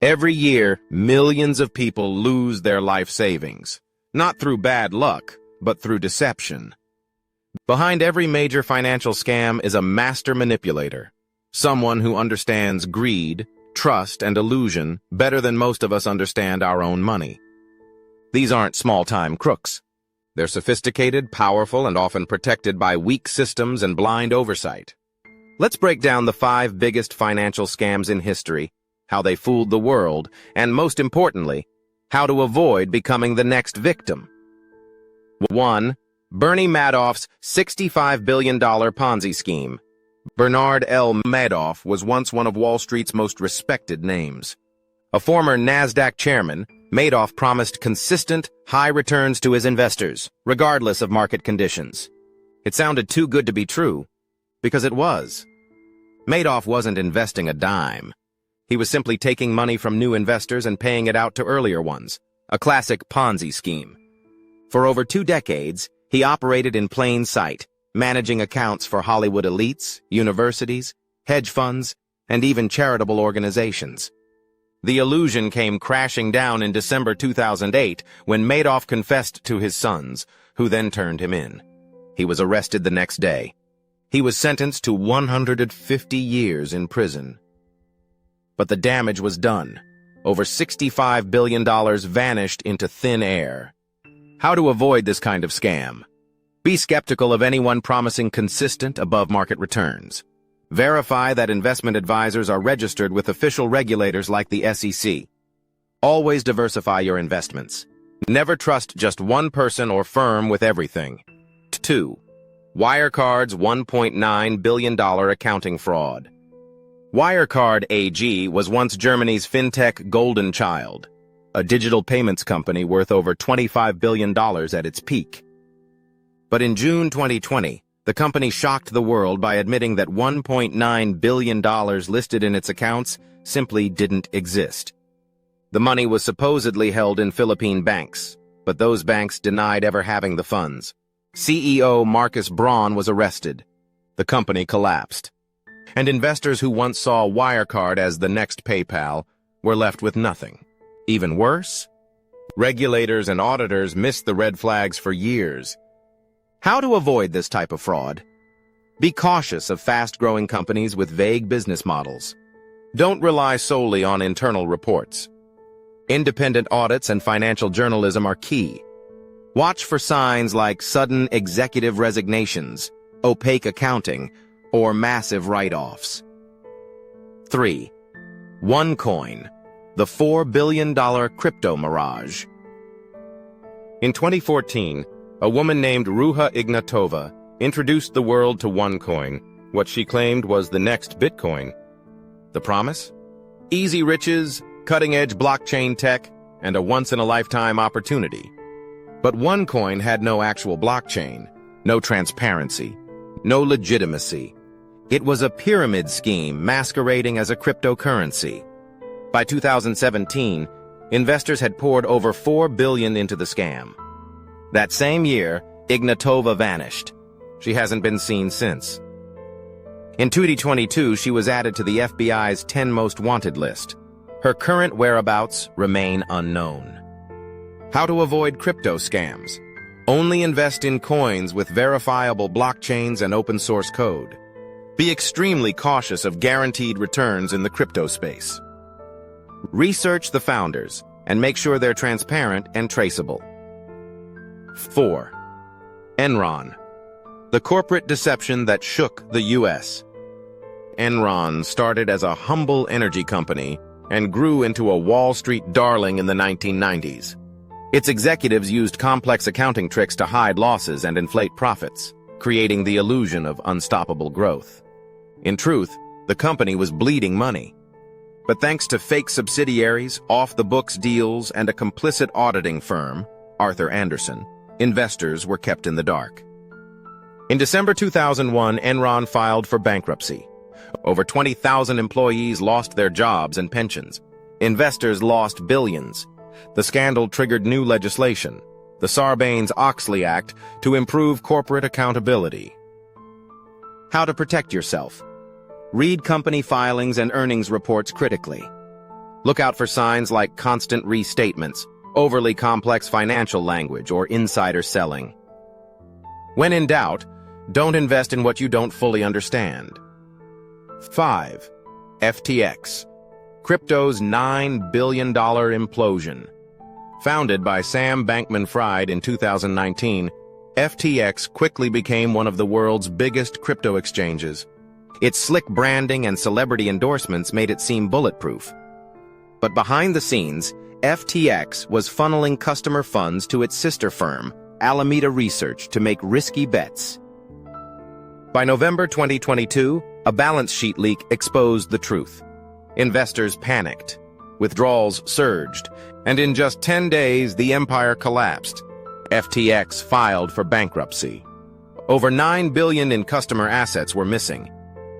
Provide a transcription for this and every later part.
Every year, millions of people lose their life savings, not through bad luck, but through deception. Behind every major financial scam is a master manipulator, someone who understands greed, trust, and illusion better than most of us understand our own money. These aren't small-time crooks. They're sophisticated, powerful, and often protected by weak systems and blind oversight. Let's break down the 5 biggest financial scams in history, how they fooled the world, and most importantly, how to avoid becoming the next victim. 1. Bernie Madoff's $65 billion Ponzi scheme. Bernard L. Madoff was once one of Wall Street's most respected names. A former NASDAQ chairman, Madoff promised consistent, high returns to his investors, regardless of market conditions. It sounded too good to be true, because it was. Madoff wasn't investing a dime. He was simply taking money from new investors and paying it out to earlier ones, a classic Ponzi scheme. For over 2 decades, he operated in plain sight, managing accounts for Hollywood elites, universities, hedge funds, and even charitable organizations. The illusion came crashing down in December 2008 when Madoff confessed to his sons, who then turned him in. He was arrested the next day. He was sentenced to 150 years in prison. But the damage was done. Over $65 billion vanished into thin air. How to avoid this kind of scam? Be skeptical of anyone promising consistent, above-market returns. Verify that investment advisors are registered with official regulators like the SEC. Always diversify your investments. Never trust just one person or firm with everything. 2. Wirecard's $1.9 billion accounting fraud. Wirecard AG was once Germany's fintech golden child, a digital payments company worth over $25 billion at its peak. But in June 2020, the company shocked the world by admitting that $1.9 billion listed in its accounts simply didn't exist. The money was supposedly held in Philippine banks, but those banks denied ever having the funds. CEO Marcus Braun was arrested. The company collapsed. And investors who once saw Wirecard as the next PayPal were left with nothing. Even worse, regulators and auditors missed the red flags for years. How to avoid this type of fraud? Be cautious of fast-growing companies with vague business models. Don't rely solely on internal reports. Independent audits and financial journalism are key. Watch for signs like sudden executive resignations, opaque accounting, or massive write-offs. 3. OneCoin, the $4 billion crypto mirage. In 2014, a woman named Ruha Ignatova introduced the world to OneCoin, what she claimed was the next Bitcoin. The promise? Easy riches, cutting-edge blockchain tech, and a once-in-a-lifetime opportunity. But OneCoin had no actual blockchain, no transparency, no legitimacy. It was a pyramid scheme masquerading as a cryptocurrency. By 2017, investors had poured over $4 billion into the scam. That same year, Ignatova vanished. She hasn't been seen since. In 2022, she was added to the FBI's 10 most wanted list. Her current whereabouts remain unknown. How to avoid crypto scams? Only invest in coins with verifiable blockchains and open-source code. Be extremely cautious of guaranteed returns in the crypto space. Research the founders and make sure they're transparent and traceable. 4. Enron, the corporate deception that shook the U.S. Enron started as a humble energy company and grew into a Wall Street darling in the 1990s. Its executives used complex accounting tricks to hide losses and inflate profits, creating the illusion of unstoppable growth. In truth, the company was bleeding money. But thanks to fake subsidiaries, off-the-books deals, and a complicit auditing firm, Arthur Andersen, investors were kept in the dark. In December 2001, Enron filed for bankruptcy. Over 20,000 employees lost their jobs and pensions. Investors lost billions. The scandal triggered new legislation, the Sarbanes-Oxley Act, to improve corporate accountability. How to protect yourself? Read company filings and earnings reports critically. Look out for signs like constant restatements, overly complex financial language, or insider selling. When in doubt, don't invest in what you don't fully understand. 5. FTX, crypto's $9 billion implosion. Founded by Sam Bankman-Fried in 2019, FTX quickly became one of the world's biggest crypto exchanges. Its slick branding and celebrity endorsements made it seem bulletproof. But behind the scenes, FTX was funneling customer funds to its sister firm, Alameda Research, to make risky bets. By November 2022, a balance sheet leak exposed the truth. Investors panicked, withdrawals surged, and in just 10 days, the empire collapsed. FTX filed for bankruptcy. Over $9 billion in customer assets were missing.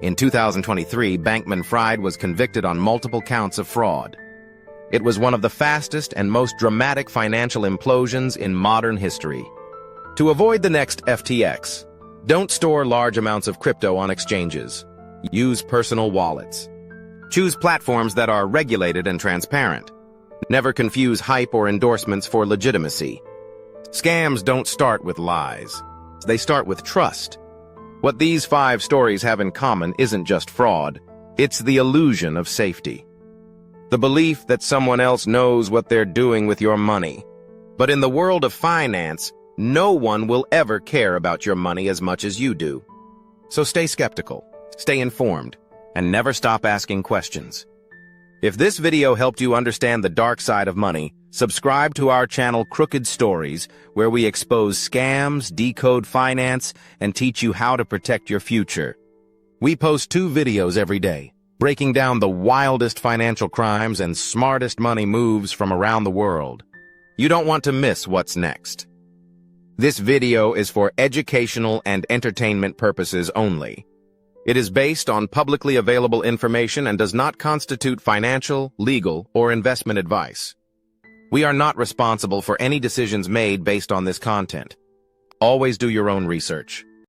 In 2023, Bankman-Fried was convicted on multiple counts of fraud. It was one of the fastest and most dramatic financial implosions in modern history. To avoid the next FTX, don't store large amounts of crypto on exchanges. Use personal wallets. Choose platforms that are regulated and transparent. Never confuse hype or endorsements for legitimacy. Scams don't start with lies. They start with trust. What these 5 stories have in common isn't just fraud. It's the illusion of safety. The belief that someone else knows what they're doing with your money. But in the world of finance, no one will ever care about your money as much as you do. So stay skeptical, stay informed, and never stop asking questions. If this video helped you understand the dark side of money, subscribe to our channel Crooked Stories, where we expose scams, decode finance, and teach you how to protect your future. We post 2 videos every day, breaking down the wildest financial crimes and smartest money moves from around the world. You don't want to miss what's next. This video is for educational and entertainment purposes only. It is based on publicly available information and does not constitute financial, legal, or investment advice. We are not responsible for any decisions made based on this content. Always do your own research.